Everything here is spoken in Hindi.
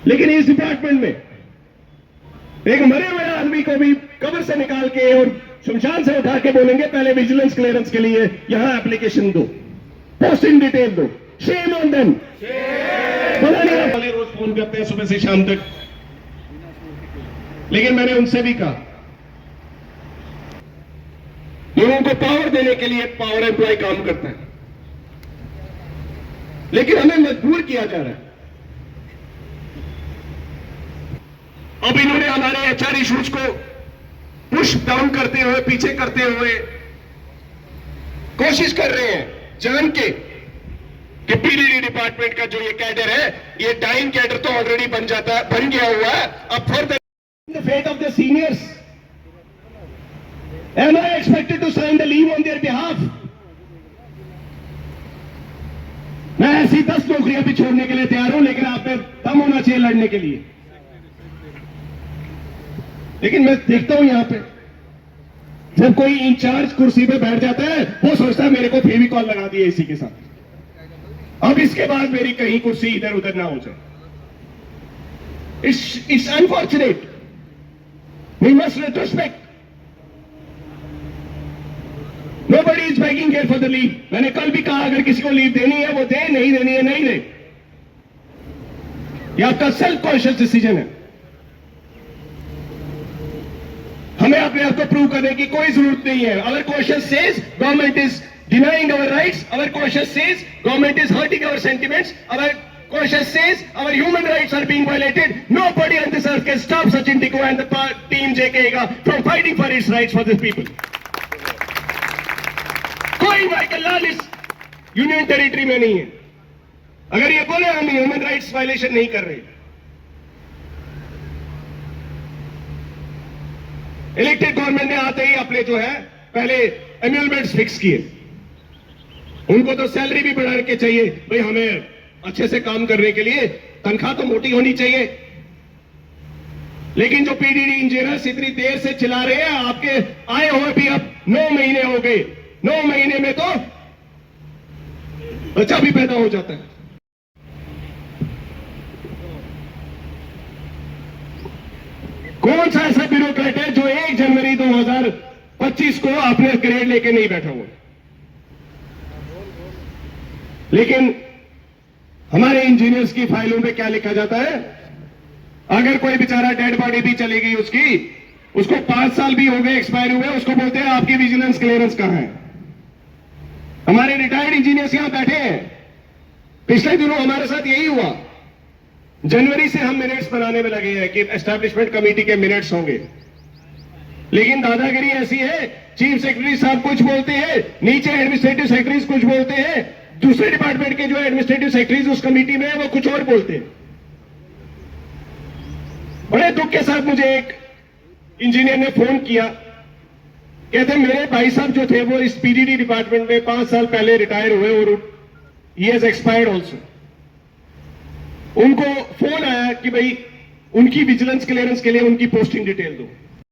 लेकिन इस डिपार्टमेंट में एक मरे हुए आदमी को भी कब्र से निकाल के और शमशान से उठा के बोलेंगे पहले विजिलेंस क्लियरेंस के लिए यहां एप्लीकेशन दो, पोस्ट इन डिटेल दो। Shame on them. पता नहीं वाले रोज फोन करते हैं सुबह से शाम तक, लेकिन मैंने उनसे भी कहा लोगों को पावर देने के लिए पावर एम्प्लॉय काम करता है, लेकिन हमें मजबूर किया जा रहा है। अब इन्होंने हमारे एचआर इश्यूज को पुश डाउन करते हुए, पीछे करते हुए कोशिश कर रहे हैं जान के कि पीडीडी डिपार्टमेंट का जो ये कैडर है, ये डाइंग कैडर तो ऑलरेडी बन गया हुआ है। अब for the fate of the seniors am I expected to sign the leave on their behalf? मैं ऐसी 10 नौकरियां भी छोड़ने के लिए तैयार हूं, लेकिन आप में दम होना चाहिए लड़ने के लिए। लेकिन मैं देखता हूं यहां पे जब कोई इंचार्ज कुर्सी पे बैठ जाता है, वो सोचता है मेरे को फेविकॉल लगा दिए इसी के साथ, अब इसके बाद मेरी कहीं कुर्सी इधर उधर ना हो जाए। It's unfortunate, we must retrospect. Nobody is begging here for the leave. मैंने कल भी कहा अगर किसी को लीव देनी है वो दे, नहीं देनी है नहीं दे। ये आपका सेल्फ कॉन्शियस डिसीजन है। हमें अपने आप को प्रूव करने की कोई जरूरत नहीं है। Our conscience says government is denying our rights, our conscience says government is hurting our sentiments, our conscience says our human rights are being violated. Nobody on this earth can stop Sachin Tikku and the team JKega from fighting for its rights for these people. कोई माइकल लाल इस यूनियन टेरिटरी में नहीं है। अगर ये बोले हम ह्यूमन राइट्स वायलेशन नहीं कर रहे, इलेक्टेड गवर्नमेंट ने आते ही अपने जो है पहले एम्यूलमेंट्स फिक्स किए। उनको तो सैलरी भी बढ़ा के चाहिए, भाई हमें अच्छे से काम करने के लिए तनख्वाह तो मोटी होनी चाहिए। लेकिन जो पीडीडी इंजीनियर्स इतनी देर से चला रहे हैं, आपके आए हुए भी अब 9 महीने हो गए। 9 महीने में तो बच्चा भी पैदा हो जाता है। कौन सा ऐसा ब्यूरोक्रेट है जो 1 जनवरी 2025 को अपने ग्रेड लेके नहीं बैठा हुआ? लेकिन हमारे इंजीनियर्स की फाइलों में क्या लिखा जाता है? अगर कोई बेचारा डेड बॉडी भी चली गई उसको 5 साल भी हो गए एक्सपायर हुए, उसको बोलते हैं आपकी विजिलेंस क्लियरेंस कहां है? हमारे रिटायर्ड इंजीनियर्स यहां बैठे हैं। पिछले दिनों हमारे साथ यही हुआ। जनवरी से हम मिनट्स बनाने में लगे हैं कि एस्टैब्लिशमेंट कमेटी के मिनट्स होंगे, लेकिन दादागिरी ऐसी है, चीफ सेक्रेटरी साहब कुछ बोलते हैं, नीचे एडमिनिस्ट्रेटिव सेक्रेटरीज कुछ बोलते हैं, दूसरे डिपार्टमेंट के जो एडमिनिस्ट्रेटिव सेक्रेटरीज उस कमेटी में है वो कुछ और बोलते हैं। बड़े दुख के साथ मुझे एक इंजीनियर ने फोन किया, कहते मेरे भाई साहब जो थे वो इस पीडीडी डिपार्टमेंट में 5 साल पहले रिटायर हुए और ही हैज एक्सपायर्ड ऑल्सो। उनको फोन आया कि भाई उनकी विजिलेंस क्लियरेंस के लिए उनकी पोस्टिंग डिटेल दो।